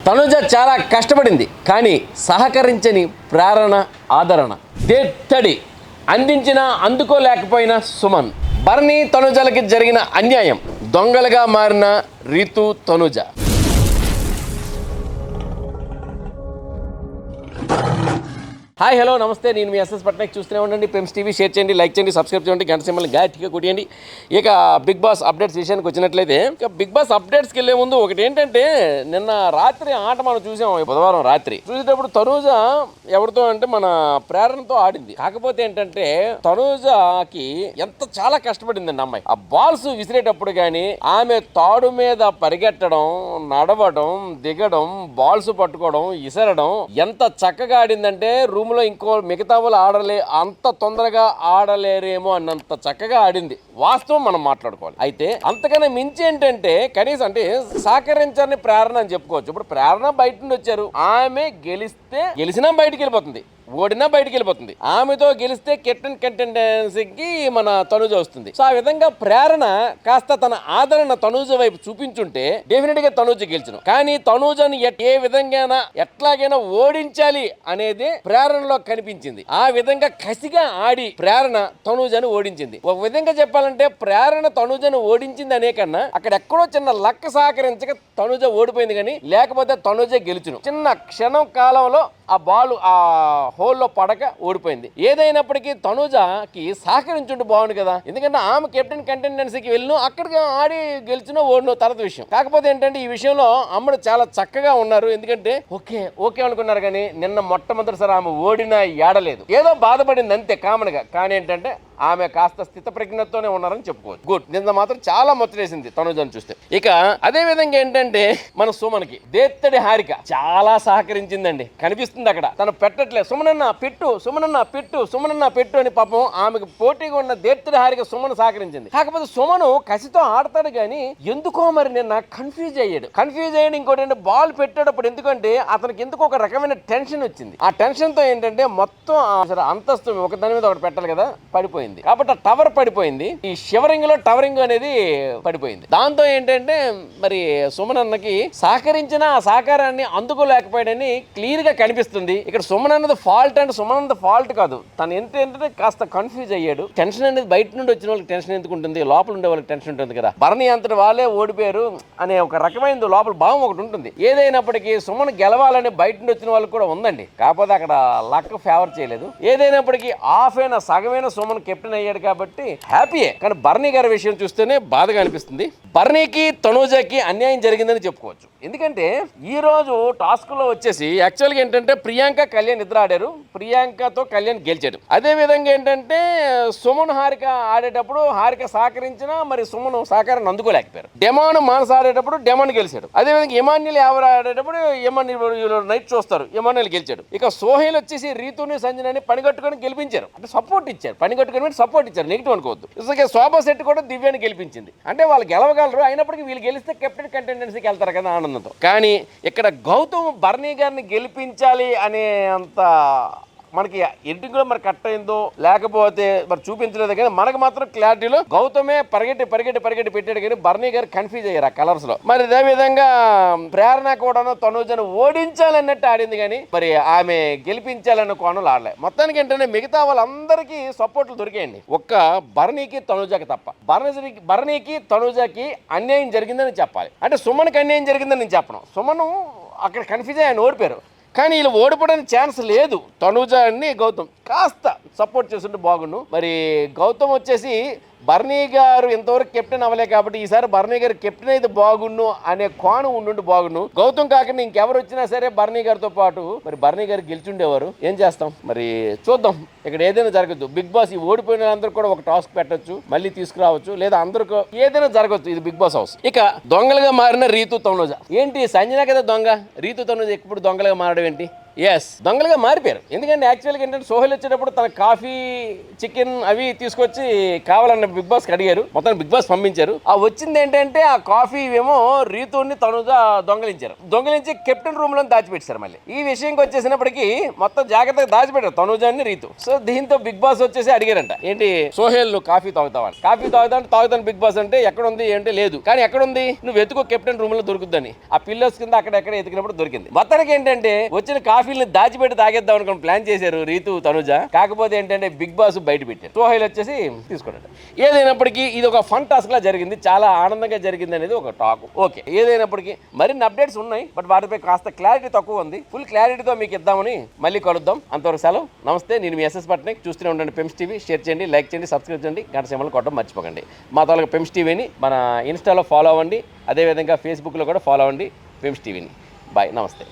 తనుజ చాలా కష్టపడింది, కానీ సహకరించని ప్రేరణ, ఆదరణ, దేత్తడి అందించిన అందుకోలేకపోయిన సుమన్. భరణి తనుజలకి జరిగిన అన్యాయం, దొంగలుగా మారిన రీతు తనుజ. హాయ్ హలో నమస్తే, నేను మీ ఎస్ఎస్ పట్నాయక్. చూస్తూనే ఉండండి పెమ్స్ టీవీ. షేర్ చేయండి, లైక్ చేయండి, సబ్స్క్రైబ్ చేయండి, గంట సింబల్ని గట్టిగా కొట్టేయండి. ఇక బిగ్ బాస్ అప్డేట్స్ విషయానికి వచ్చినట్లయితే, ఇక బిగ్ బాస్ అప్డేట్స్కి వెళ్ళే ముందు ఒకటి ఏంటంటే, నిన్న రాత్రి ఆట మనం చూసాం. బుధవారం రాత్రి చూసేటప్పుడు తనూజ ఎవరితో అంటే మన ప్రేరణతో ఆడింది. కాకపోతే ఏంటంటే తనూజకి చాలా కష్టపడిందండి అమ్మాయి. ఆ బాల్స్ విసిరేటప్పుడు కానీ ఆమె తాడు మీద పరిగెట్టడం, నడవడం, దిగడం, బాల్స్ పట్టుకోవడం, ఇసరడం ఎంత చక్కగా ఆడిందంటే రూమ్ లో ఇంకో మిగతా వాళ్ళు అంత తొందరగా ఆడలేరేమో అన్నంత చక్కగా ఆడింది. వాస్తవం మనం మాట్లాడుకోవాలి. అయితే అంతకన్నా మించి ఏంటంటే కనీసం అంటే సహకరించని ప్రేరణ అని చెప్పుకోవచ్చు. ఇప్పుడు ప్రేరణ బయట నుండి వచ్చారు, ఆమె గెలిచినా బయటికి వెళ్ళిపోతుంది, ఓడినా బయటికి వెళ్ళిపోతుంది. ఆమెతో గెలిస్తే కెప్టెన్ కంటెండెన్సీకి మన తనూజ వస్తుంది. సో ఆ విధంగా ప్రేరణ కాస్త తన ఆదరణ తనూజ వైపు చూపించుంటే డెఫినెట్ గా తనూజ గెలిచను. కానీ తనూజని ఏ విధంగా ఎట్లాగైనా ఓడించాలి అనేది ప్రేరణలో కనిపించింది. ఆ విధంగా కసిగా ఆడి ప్రేరణ తనూజని ఓడించింది. ఒక విధంగా చెప్పాలంటే ప్రేరణ తనూజను ఓడించింది అనే కన్నా అక్కడ ఎక్కడో చిన్న లక్క సహకరించక తనూజ ఓడిపోయింది, కానీ లేకపోతే తనూజ గెలుచును. చిన్న క్షణం కాలంలో ఆ బాల్ ఆ హోల్లో పడక ఓడిపోయింది. ఏదైనప్పటికీ తనూజకి సహకరించుంటే బాగుంది కదా. ఎందుకంటే ఆమె కెప్టెన్ కంటెండెన్సీకి వెళ్ళిన అక్కడికి ఆడి గెలిచినో ఓడినో తర్వాత విషయం. కాకపోతే ఏంటంటే ఈ విషయంలో అమ్మడు చాలా చక్కగా ఉన్నారు. ఎందుకంటే ఓకే అనుకున్నారు, కానీ నిన్న మొట్టమొదటిసారి ఆమె ఓడినా ఏడలేదు. ఏదో బాధపడింది అంతే కామన్ గా. కానీ ఏంటంటే ఆమె కాస్త స్థిత ప్రజ్ఞతోనే ఉన్నారని చెప్పుకోవచ్చు. గుడ్. నిన్న మాత్రం చాలా ముచ్చటేసింది తనుజను చూస్తే. ఇక అదే విధంగా ఏంటంటే మన సుమన్కి దేత్తడి హారిక చాలా సహకరించిందండి. కనిపిస్తుంది అక్కడ తను పెట్టట్లేదు. సుమనన్న పెట్టు, సుమనన్న పెట్టు, సుమనన్న పెట్టు అని పాపం ఆమెకు పోటీగా ఉన్న దేత్తడి హారిక సుమన్ సహకరించింది. కాకపోతే సుమను కసితో ఆడతాడు, కానీ ఎందుకో మరి నిన్న కన్ఫ్యూజ్ అయ్యాడు. ఇంకోటి అంటే బాల్ పెట్టేటప్పుడు ఎందుకంటే అతనికి ఎందుకు ఒక రకమైన టెన్షన్ వచ్చింది. ఆ టెన్షన్ తో ఏంటంటే మొత్తం అంతస్తు ఒక దాని మీద ఒకటి పెట్టాలి కదా, పడిపోయింది. కాబట్టి ఆ టవర్ పడిపోయింది. ఈ షివరింగ్ లో టవరింగ్ అనేది పడిపోయింది. దాంతో ఏంటంటే మరి సుమన్ అన్నకి సహకరించిన ఆ సహకారాన్ని అందుకోలేకపోయాడని క్లియర్ గా కనిపిస్తుంది. ఇక్కడ సుమన్ అన్నది ఫాల్ట్ అంటే సుమన్ అన్నది ఫాల్ట్ కాదు. తను ఏంటంటే కాస్త కన్ఫ్యూజ్ అయ్యాడు. టెన్షన్ అనేది బయట నుండి వచ్చిన వాళ్ళకి టెన్షన్ ఎందుకు ఉంటుంది, లోపల ఉండే వాళ్ళకి టెన్షన్ ఉంటుంది కదా. భరణి అంతటి వాళ్ళే ఓడిపోయారు అనే ఒక రకమైన లోపల భావం ఒకటి ఉంటుంది. ఏదైనప్పటికీ సుమన్ గెలవాలని బయట నుండి వచ్చిన వాళ్ళకి కూడా ఉందండి. కాకపోతే అక్కడ లక్ ఫేవర్ చేయలేదు. ఏదైనప్పటికీ హాఫ్ అయిన సగమైన సుమన్ కెప్టెన్ అయ్యాడు కాబట్టి హ్యాపీయే. కానీ భరణి గారి విషయం చూస్తేనే బాధగా అనిపిస్తుంది. భరణికి తనూజకి అన్యాయం జరిగిందని చెప్పుకోవచ్చు. ఎందుకంటే ఈ రోజు టాస్క్ లో వచ్చేసి యాక్చువల్గా ఏంటంటే ప్రియాంక కళ్యాణ్ ఇద్దరు ఆడారు. ప్రియాంకతో కళ్యాణ్ గెలిచాడు. అదే విధంగా ఏంటంటే సుమన్ హారిక ఆడేటప్పుడు హారిక సహకరించినా మరి సుమన్ సహకారాన్ని అందుకోలేకపోయారు. డెమాన్ మానస్ ఆడేటప్పుడు డెమాన్ గెలిచాడు. అదే విధంగా ఇమాన్యుల్ ఎవరు ఆడేటప్పుడు ఇమాన్యుల్ నైట్ చూస్తారు, ఇమాన్యుల్ గెలిచాడు. ఇక సోహెల్ వచ్చేసి రీతుని సంజనాని పనిగట్టుకొని గెలిపించారు. అంటే సపోర్ట్ ఇచ్చారు, పనిగట్టుకొని సపోర్ట్ ఇచ్చారు. నెగిటివ్ అనుకోవద్దు. శోభా శెట్టి కూడా దివ్యాన్ని గెలిపించింది. అంటే వాళ్ళు గెలవగలరు, అయినప్పటికీ వీళ్ళు గెలిస్తే కెప్టెన్ కంటెండెన్సీకి వెళ్తారు కదా ఆనందంతో. కానీ ఇక్కడ గౌతమ్ భరణి గారిని గెలిపించాలి అనే అంత మనకి ఎడిటింగ్ లో మరి కట్ అయిందో లేకపోతే మరి చూపించలేదు, కానీ మనకు మాత్రం క్లారిటీలో గౌతమే పరిగెట్టి పెట్టాడు, కానీ భరణి గారు కన్ఫ్యూజ్ అయ్యారు ఆ కలర్స్ లో. మరి అదే విధంగా ప్రేరణ కూడా తనూజను ఓడించాలన్నట్టు ఆడింది, కానీ మరి ఆమె గెలిపించాలన్న కోణంలో ఆడలే. మొత్తానికి ఏంటంటే మిగతా వాళ్ళందరికీ సపోర్ట్లు దొరికాయండి, ఒక్క భరణికి తనూజకి తప్ప. భరణికి తనూజకి అన్యాయం జరిగిందని చెప్పాలి. అంటే సుమన్కి అన్యాయం జరిగిందని నేను చెప్పను. సుమన్ అక్కడ కన్ఫ్యూజ్ అయ్యి ఆయన ఓడిపోయారు, కానీ వీళ్ళు ఓడిపోవడానికి ఛాన్స్ లేదు. తనూజ అని గౌతమ్ కాస్త సపోర్ట్ చేస్తుంటే బాగుండు. మరి గౌతమ్ వచ్చేసి భరణి గారు ఇంతవరకు కెప్టెన్ అవ్వలే కాబట్టి ఈసారి భరణి గారు కెప్టెన్ అయితే బాగుండు అనే కోణం ఉండుంటే బాగుండు. గౌతమ్ కాకుండా ఇంకెవరు వచ్చినా సరే భరణి గారితో పాటు మరి భరణి గారు గెలిచుండేవారు. ఏం చేస్తాం మరి చూద్దాం. ఇక్కడ ఏదైనా జరగచ్చు. బిగ్ బాస్ ఈ ఓడిపోయిన అందరూ కూడా ఒక టాస్క్ పెట్టచ్చు, మళ్ళీ తీసుకురావచ్చు, లేదా అందరికీ ఏదైనా జరగచ్చు. ఇది బిగ్ బాస్ హౌస్. ఇక దొంగలుగా మారిన రీతు తనుజ ఏంటి? సంజన కదా దొంగ, రీతు తనుజ ఎప్పుడు దొంగలుగా మారడం ఏంటి? ఎస్ దొంగలుగా మారిపోయారు. ఎందుకంటే యాక్చువల్గా ఏంటంటే సోహెల్ వచ్చేటప్పుడు తన కాఫీ చికెన్ అవి తీసుకొచ్చి కావాలన్న బిగ్ బాస్ అడిగారు. మొత్తం బిగ్ బాస్ పంపించారు. ఆ వచ్చింది ఏంటంటే ఆ కాఫీ ఏమో రీతుని తనుజా దొంగలించి కెప్టెన్ రూమ్ లో దాచిపెట్టారు. మళ్ళీ ఈ విషయంకి వచ్చేసినప్పటికీ మొత్తం జాగ్రత్తగా దాచిపెట్టారు తనుజాని రీతు. సో దీంతో బిగ్ బాస్ వచ్చేసి అడిగారంట, ఏంటి సోహెల్ నువ్వు కాఫీ తాగుతావా? కాఫీ తాగుతాను బిగ్ బాస్ అంటే ఎక్కడ ఉంది అంటే లేదు. కానీ ఎక్కడ ఉంది నువ్వు వెతుకో కెప్టెన్ రూమ్ లో దొరుకుద్దని. ఆ పిల్లర్స్ కింద అక్కడెక్కడ ఎతికినప్పుడు దొరికింది. మొత్తానికి ఏంటంటే వచ్చిన కాఫీని దాచిపెట్టి తాగేద్దాం అనుకుని ప్లాన్ చేశారు రీతు తనుజ. కాకపోతే ఏంటంటే బిగ్ బాస్ బయట పెట్టారు. సోహెల్ వచ్చేసి తీసుకున్నాడు. ఏదైనప్పటికీ ఇది ఒక ఫన్ టాస్క్ లా జరిగింది, చాలా ఆనందంగా జరిగింది అనేది ఒక టాక్. ఓకే, ఏదైనప్పటికీ మరిన్ని అప్డేట్స్ ఉన్నాయి, బట్ వాటిపై కాస్త క్లారిటీ తక్కువ ఉంది. ఫుల్ క్లారిటీతో మీకు ఇద్దామని మళ్ళీ కలుద్దాం. అంతవరకు సెలవు, నమస్తే. నేను మీ ఎస్ఎస్ పట్నాయక్. చూస్తూనే ఉండండి పెమ్స్ టీవీ. షేర్ చేయండి, లైక్ చేయండి, సబ్స్క్రైబ్ చేయండి, గంట సింబల్ కొట్టడం మర్చిపోకండి. మా తాలూకా పెమ్స్ టీవీని మన ఇన్స్టాలో ఫాలో అవ్వండి, అదేవిధంగా ఫేస్బుక్లో కూడా ఫాలో అవ్వండి పెమ్స్ టీవీని. బాయ్, నమస్తే.